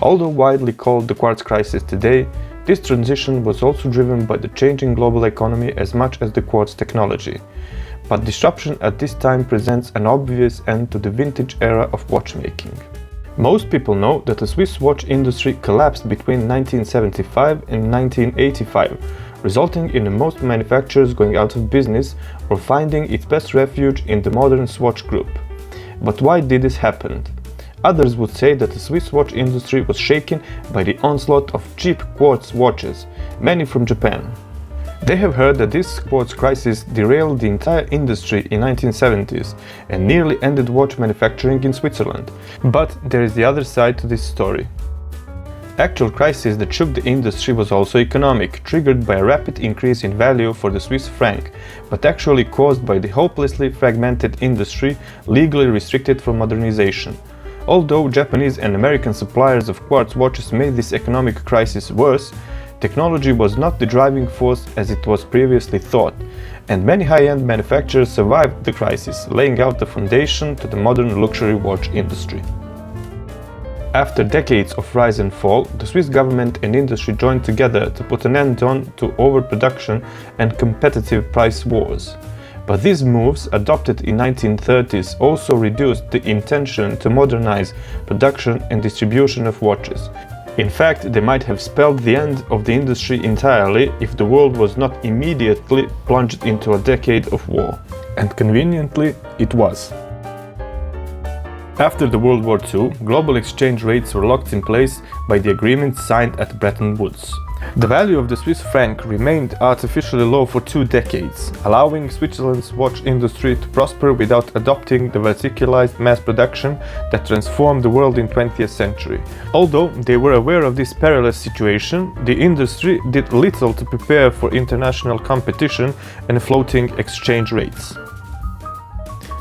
Although widely called the quartz crisis today, this transition was also driven by the changing global economy as much as the quartz technology. But disruption at this time presents an obvious end to the vintage era of watchmaking. Most people know that the Swiss watch industry collapsed between 1975 and 1985, resulting in most manufacturers going out of business or finding its best refuge in the modern Swatch group. But why did this happen? Others would say that the Swiss watch industry was shaken by the onslaught of cheap quartz watches, many from Japan. They have heard that this quartz crisis derailed the entire industry in 1970s and nearly ended watch manufacturing in Switzerland. But there is the other side to this story. Actual crisis that shook the industry was also economic, triggered by a rapid increase in value for the Swiss franc, but actually caused by the hopelessly fragmented industry legally restricted from modernization. Although Japanese and American suppliers of quartz watches made this economic crisis worse, technology was not the driving force as it was previously thought, and many high-end manufacturers survived the crisis, laying out the foundation to the modern luxury watch industry. After decades of rise and fall, the Swiss government and industry joined together to put an end to overproduction and competitive price wars. But these moves, adopted in 1930s, also reduced the intention to modernize production and distribution of watches. In fact, they might have spelled the end of the industry entirely if the world was not immediately plunged into a decade of war. And conveniently, it was. After the World War II, global exchange rates were locked in place by the agreement signed at Bretton Woods. The value of the Swiss franc remained artificially low for 2 decades, allowing Switzerland's watch industry to prosper without adopting the verticalized mass production that transformed the world in the 20th century. Although they were aware of this perilous situation, the industry did little to prepare for international competition and floating exchange rates.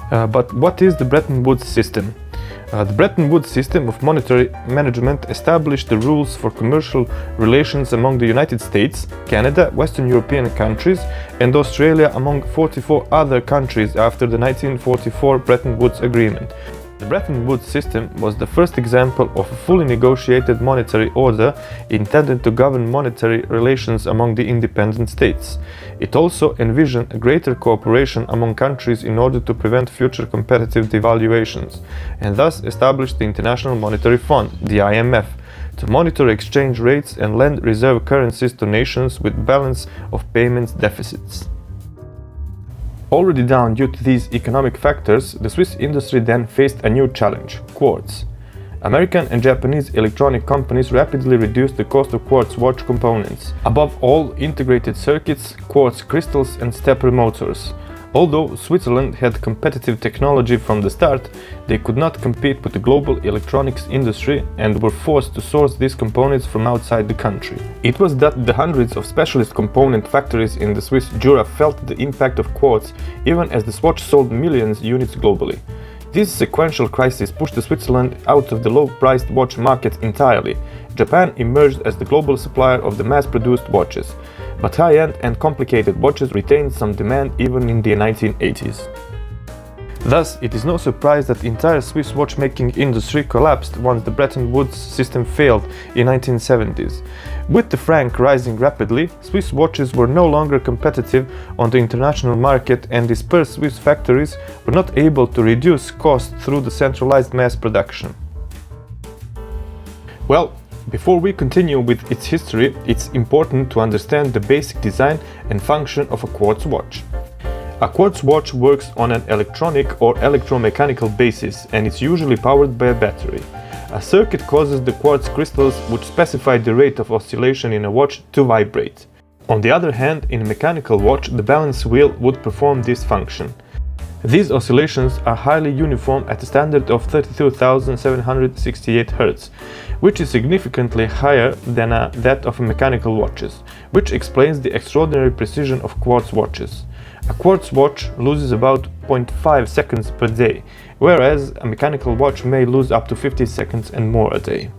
But what is the Bretton Woods system? The Bretton Woods system of monetary management established the rules for commercial relations among the United States, Canada, Western European countries, and Australia among 44 other countries after the 1944 Bretton Woods Agreement. The Bretton Woods system was the first example of a fully negotiated monetary order intended to govern monetary relations among the independent states. It also envisioned a greater cooperation among countries in order to prevent future competitive devaluations, and thus established the International Monetary Fund, the IMF, to monitor exchange rates and lend reserve currencies to nations with balance of payments deficits. Already down due to these economic factors, the Swiss industry then faced a new challenge: quartz. American and Japanese electronic companies rapidly reduced the cost of quartz watch components. Above all, integrated circuits, quartz crystals and stepper motors. Although Switzerland had competitive technology from the start, they could not compete with the global electronics industry and were forced to source these components from outside the country. It was that the hundreds of specialist component factories in the Swiss Jura felt the impact of quartz even as the Swatch sold millions units globally. This sequential crisis pushed Switzerland out of the low-priced watch market entirely. Japan emerged as the global supplier of the mass-produced watches, but high-end and complicated watches retained some demand even in the 1980s. Thus, it is no surprise that the entire Swiss watchmaking industry collapsed once the Bretton Woods system failed in the 1970s. With the franc rising rapidly, Swiss watches were no longer competitive on the international market, and dispersed Swiss factories were not able to reduce costs through the centralized mass production. Well, before we continue with its history, it's important to understand the basic design and function of a quartz watch. A quartz watch works on an electronic or electromechanical basis, and it's usually powered by a battery. A circuit causes the quartz crystals, which specify the rate of oscillation in a watch, to vibrate. On the other hand, in a mechanical watch, the balance wheel would perform this function. These oscillations are highly uniform at a standard of 32,768 Hz, which is significantly higher than that of mechanical watches, which explains the extraordinary precision of quartz watches. A quartz watch loses about 0.5 seconds per day, whereas a mechanical watch may lose up to 50 seconds and more a day.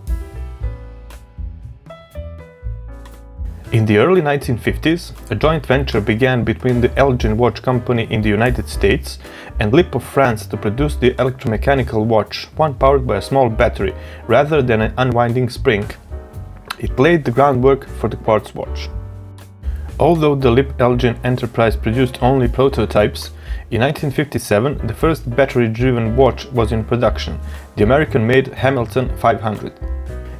In the early 1950s, a joint venture began between the Elgin Watch Company in the United States and Lippe of France to produce the electromechanical watch, one powered by a small battery rather than an unwinding spring. It laid the groundwork for the quartz watch. Although the Lippe-Elgin enterprise produced only prototypes, in 1957 the first battery-driven watch was in production, the American-made Hamilton 500.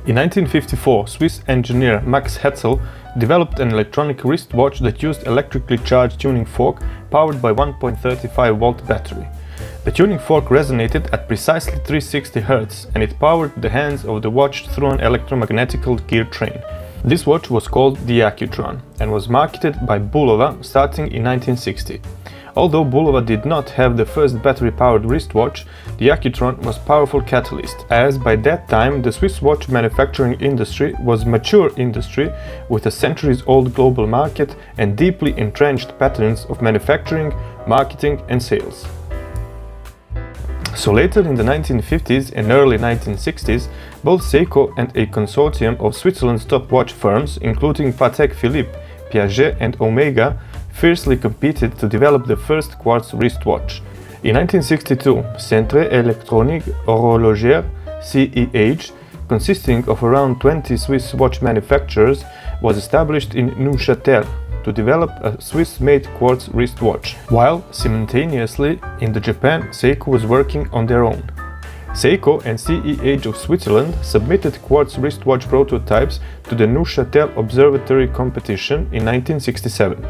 In 1954, Swiss engineer Max Hetzel developed an electronic wristwatch that used electrically charged tuning fork powered by 1.35-volt battery. The tuning fork resonated at precisely 360 Hz and it powered the hands of the watch through an electromagnetical gear train. This watch was called the Accutron and was marketed by Bulova starting in 1960. Although Bulova did not have the first battery-powered wristwatch, the Accutron was a powerful catalyst, as by that time the Swiss watch manufacturing industry was a mature industry with a centuries-old global market and deeply entrenched patterns of manufacturing, marketing and sales. So later in the 1950s and early 1960s, both Seiko and a consortium of Switzerland's top watch firms, including Patek Philippe, Piaget and Omega, fiercely competed to develop the first quartz wristwatch. In 1962, Centre Électronique Horlogère (CEH), consisting of around 20 Swiss watch manufacturers, was established in Neuchatel to develop a Swiss-made quartz wristwatch, while simultaneously in Japan Seiko was working on their own. Seiko and CEH of Switzerland submitted quartz wristwatch prototypes to the Neuchatel Observatory competition in 1967.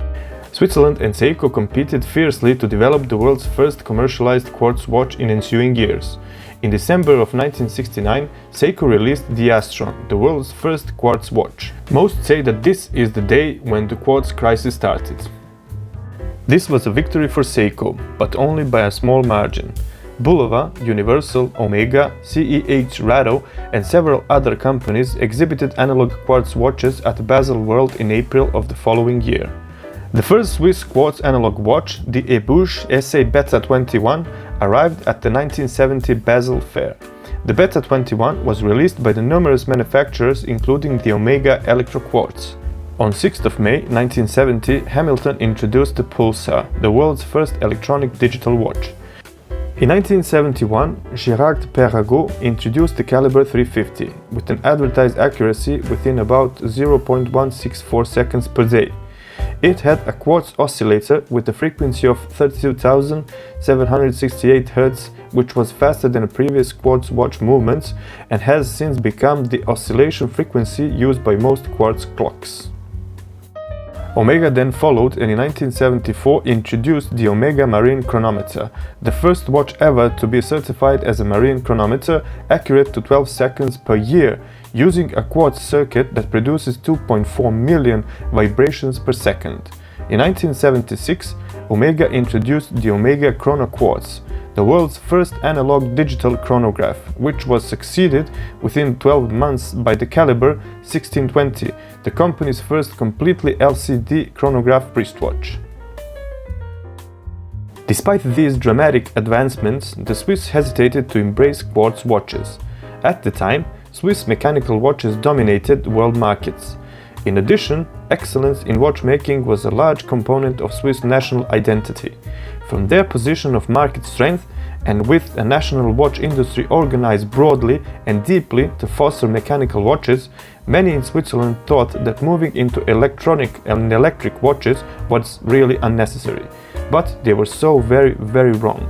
Switzerland and Seiko competed fiercely to develop the world's first commercialized quartz watch in ensuing years. In December of 1969, Seiko released the Astron, the world's first quartz watch. Most say that this is the day when the quartz crisis started. This was a victory for Seiko, but only by a small margin. Bulova, Universal, Omega, CEH Rado and several other companies exhibited analog quartz watches at Basel World in April of the following year. The first Swiss quartz analog watch, the Ebouche SA Beta 21, arrived at the 1970 Basel Fair. The Beta 21 was released by the numerous manufacturers including the Omega Electro-Quartz. On 6th of May 1970, Hamilton introduced the Pulsar, the world's first electronic digital watch. In 1971, Girard-Perregaux introduced the caliber 350, with an advertised accuracy within about 0.164 seconds per day. It had a quartz oscillator with a frequency of 32,768 Hz, which was faster than previous quartz watch movements and has since become the oscillation frequency used by most quartz clocks. Omega then followed and in 1974 introduced the Omega Marine Chronometer, the first watch ever to be certified as a marine chronometer accurate to 12 seconds per year, using a quartz circuit that produces 2.4 million vibrations per second. In 1976, Omega introduced the Omega Chrono-Quartz, the world's first analog digital chronograph, which was succeeded within 12 months by the caliber 1620, the company's first completely LCD chronograph wristwatch. Despite these dramatic advancements, the Swiss hesitated to embrace quartz watches. At the time, Swiss mechanical watches dominated world markets. In addition, excellence in watchmaking was a large component of Swiss national identity. From their position of market strength, and with a national watch industry organized broadly and deeply to foster mechanical watches, many in Switzerland thought that moving into electronic and electric watches was really unnecessary. But they were so very wrong.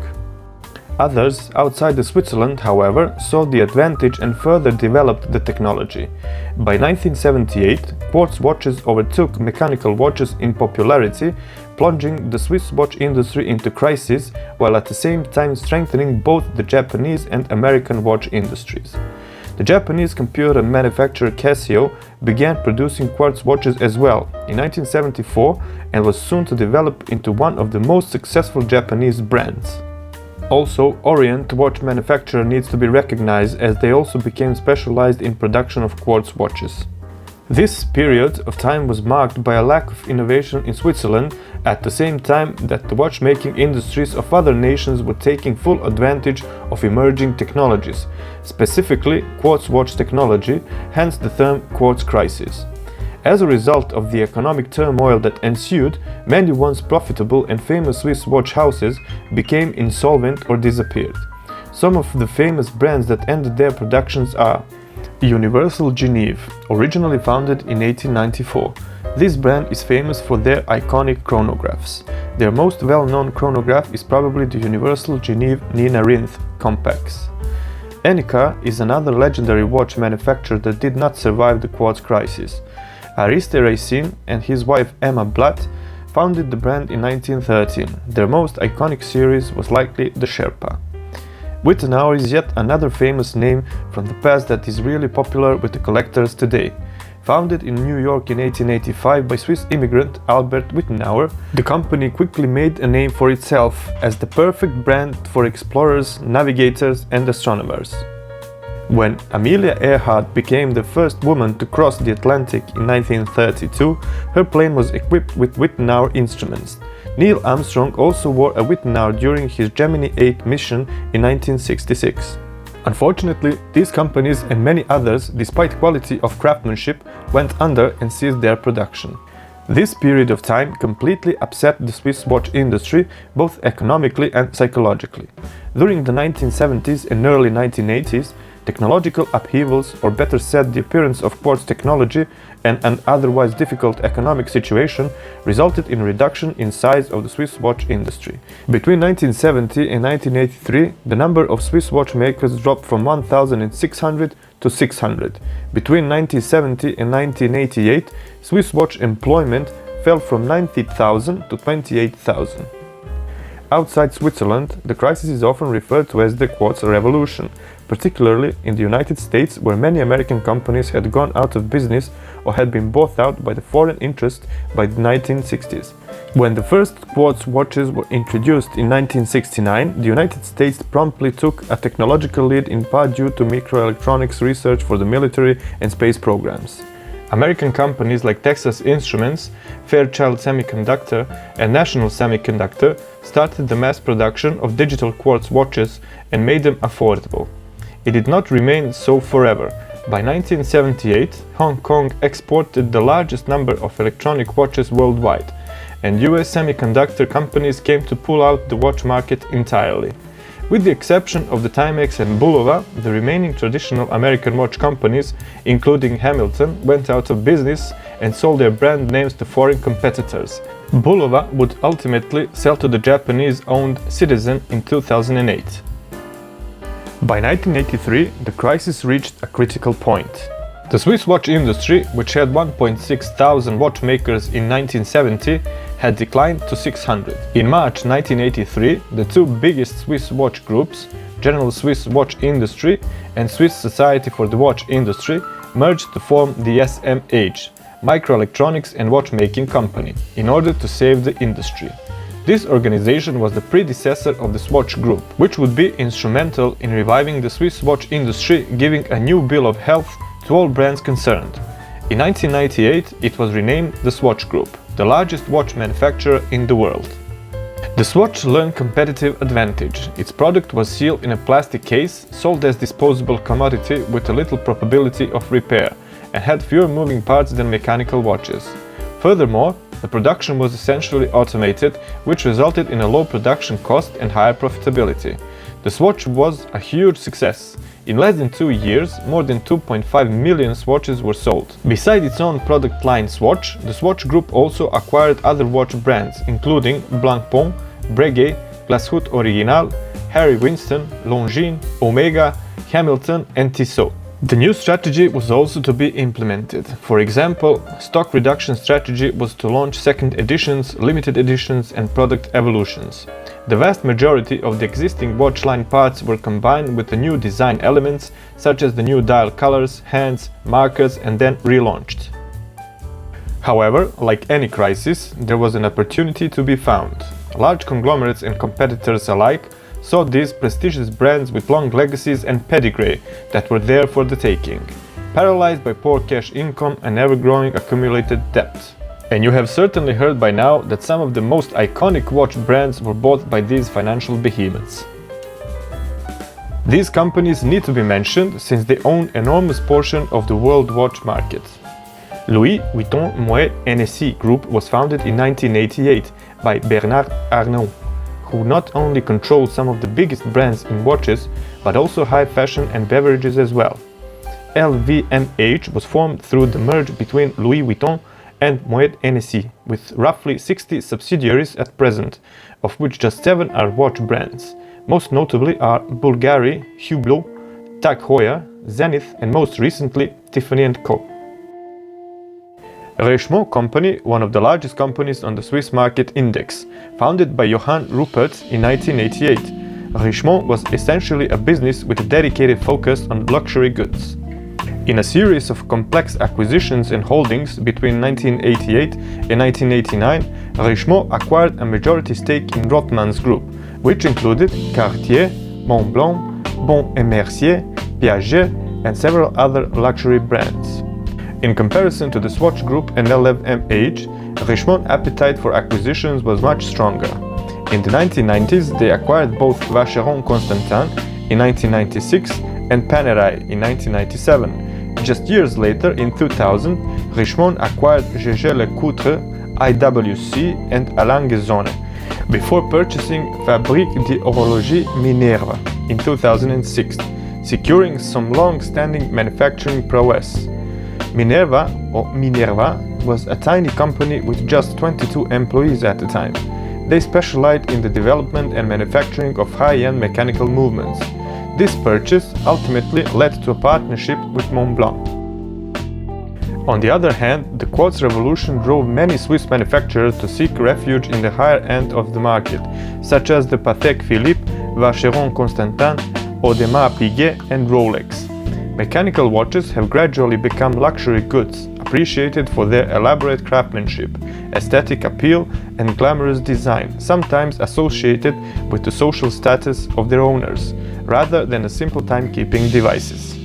Others outside of Switzerland, however, saw the advantage and further developed the technology. By 1978, quartz watches overtook mechanical watches in popularity, plunging the Swiss watch industry into crisis, while at the same time strengthening both the Japanese and American watch industries. The Japanese computer manufacturer Casio began producing quartz watches as well in 1974 and was soon to develop into one of the most successful Japanese brands. Also, Orient watch manufacturer needs to be recognized, as they also became specialized in production of quartz watches. This period of time was marked by a lack of innovation in Switzerland, at the same time that the watchmaking industries of other nations were taking full advantage of emerging technologies, specifically quartz watch technology, hence the term quartz crisis. As a result of the economic turmoil that ensued, many once profitable and famous Swiss watch houses became insolvent or disappeared. Some of the famous brands that ended their productions are Universal Genève, originally founded in 1894. This brand is famous for their iconic chronographs. Their most well-known chronograph is probably the Universal Genève Nina Rinth Compax. Enicar is another legendary watch manufacturer that did not survive the quartz crisis. Ariste Racine and his wife Emma Blatt founded the brand in 1913. Their most iconic series was likely the Sherpa. Wittenauer is yet another famous name from the past that is really popular with the collectors today. Founded in New York in 1885 by Swiss immigrant Albert Wittenauer, the company quickly made a name for itself as the perfect brand for explorers, navigators and astronomers. When Amelia Earhart became the first woman to cross the Atlantic in 1932, her plane was equipped with Wittenauer instruments. Neil Armstrong also wore a Wittenauer during his Gemini 8 mission in 1966. Unfortunately, these companies and many others, despite quality of craftsmanship, went under and ceased their production. This period of time completely upset the Swiss watch industry, both economically and psychologically. During the 1970s and early 1980s, technological upheavals, or better said the appearance of quartz technology and an otherwise difficult economic situation, resulted in a reduction in size of the Swiss watch industry. Between 1970 and 1983, the number of Swiss watchmakers dropped from 1,600 to 600. Between 1970 and 1988, Swiss watch employment fell from 90,000 to 28,000. Outside Switzerland, the crisis is often referred to as the Quartz Revolution, particularly in the United States, where many American companies had gone out of business or had been bought out by the foreign interest by the 1960s. When the first quartz watches were introduced in 1969, the United States promptly took a technological lead in part due to microelectronics research for the military and space programs. American companies like Texas Instruments, Fairchild Semiconductor, and National Semiconductor started the mass production of digital quartz watches and made them affordable. It did not remain so forever. By 1978, Hong Kong exported the largest number of electronic watches worldwide, and US semiconductor companies came to pull out the watch market entirely. With the exception of the Timex and Bulova, the remaining traditional American watch companies, including Hamilton, went out of business and sold their brand names to foreign competitors. Bulova would ultimately sell to the Japanese-owned Citizen in 2008. By 1983, the crisis reached a critical point. The Swiss watch industry, which had 1.6 thousand watchmakers in 1970, had declined to 600. In March 1983, the two biggest Swiss watch groups, General Swiss Watch Industry and Swiss Society for the Watch Industry, merged to form the SMH, Microelectronics and Watchmaking Company, in order to save the industry. This organization was the predecessor of the Swatch Group, which would be instrumental in reviving the Swiss watch industry, giving a new bill of health to all brands concerned. In 1998, it was renamed the Swatch Group, the largest watch manufacturer in the world. The Swatch learned competitive advantage. Its product was sealed in a plastic case, sold as disposable commodity with a little probability of repair, and had fewer moving parts than mechanical watches. Furthermore, the production was essentially automated, which resulted in a low production cost and higher profitability. The Swatch was a huge success. In less than 2 years, more than 2.5 million Swatches were sold. Beside its own product line Swatch, the Swatch Group also acquired other watch brands, including Blancpain, Breguet, Glashütte Original, Harry Winston, Longines, Omega, Hamilton and Tissot. The new strategy was also to be implemented. For example, stock reduction strategy was to launch second editions, limited editions and product evolutions. The vast majority of the existing watch line parts were combined with the new design elements, such as the new dial colors, hands, markers, and then relaunched. However, like any crisis, there was an opportunity to be found. Large conglomerates and competitors alike saw these prestigious brands with long legacies and pedigree that were there for the taking, paralyzed by poor cash income and ever-growing accumulated debt. And you have certainly heard by now that some of the most iconic watch brands were bought by these financial behemoths. These companies need to be mentioned since they own an enormous portion of the world watch market. Louis Vuitton Moet Hennessy Group was founded in 1988 by Bernard Arnault, who not only controlled some of the biggest brands in watches, but also high fashion and beverages as well. LVMH was formed through the merge between Louis Vuitton and Moet Hennessy, with roughly 60 subsidiaries at present, of which just 7 are watch brands. Most notably are Bulgari, Hublot, Tag Heuer, Zenith, and most recently Tiffany & Co. Richemont Company, one of the largest companies on the Swiss market index, founded by Johann Rupert in 1988. Richemont was essentially a business with a dedicated focus on luxury goods. In a series of complex acquisitions and holdings between 1988 and 1989, Richemont acquired a majority stake in Rothmans Group, which included Cartier, Montblanc, Bon & Mercier, Piaget, and several other luxury brands. In comparison to the Swatch Group and LVMH, Richemont's appetite for acquisitions was much stronger. In the 1990s, they acquired both Vacheron Constantin in 1996 and Panerai in 1997. Just years later, in 2000, Richemont acquired Jaeger-LeCoultre, IWC, and Alain Guesone, before purchasing Fabrique d'Horlogerie Minerva in 2006, securing some long-standing manufacturing prowess. Minerva, or Minerva, was a tiny company with just 22 employees at the time. They specialized in the development and manufacturing of high-end mechanical movements. This purchase ultimately led to a partnership with Montblanc. On the other hand, the quartz revolution drove many Swiss manufacturers to seek refuge in the higher end of the market, such as the Patek Philippe, Vacheron Constantin, Audemars Piguet, and Rolex. Mechanical watches have gradually become luxury goods, appreciated for their elaborate craftsmanship, aesthetic appeal, and glamorous design, sometimes associated with the social status of their owners, rather than as simple timekeeping devices.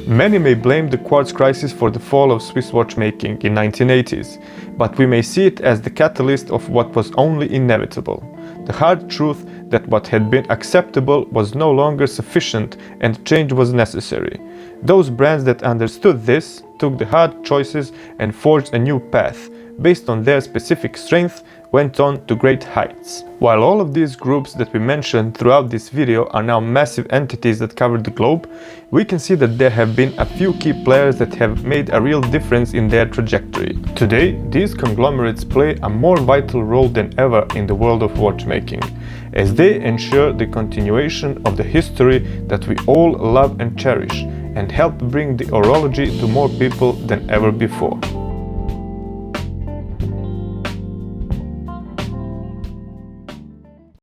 Many may blame the quartz crisis for the fall of Swiss watchmaking in 1980s, but we may see it as the catalyst of what was only inevitable. The hard truth that what had been acceptable was no longer sufficient and change was necessary. Those brands that understood this took the hard choices and forged a new path. Based on their specific strength, went on to great heights. While all of these groups that we mentioned throughout this video are now massive entities that cover the globe, we can see that there have been a few key players that have made a real difference in their trajectory. Today, these conglomerates play a more vital role than ever in the world of watchmaking, as they ensure the continuation of the history that we all love and cherish, and help bring the horology to more people than ever before.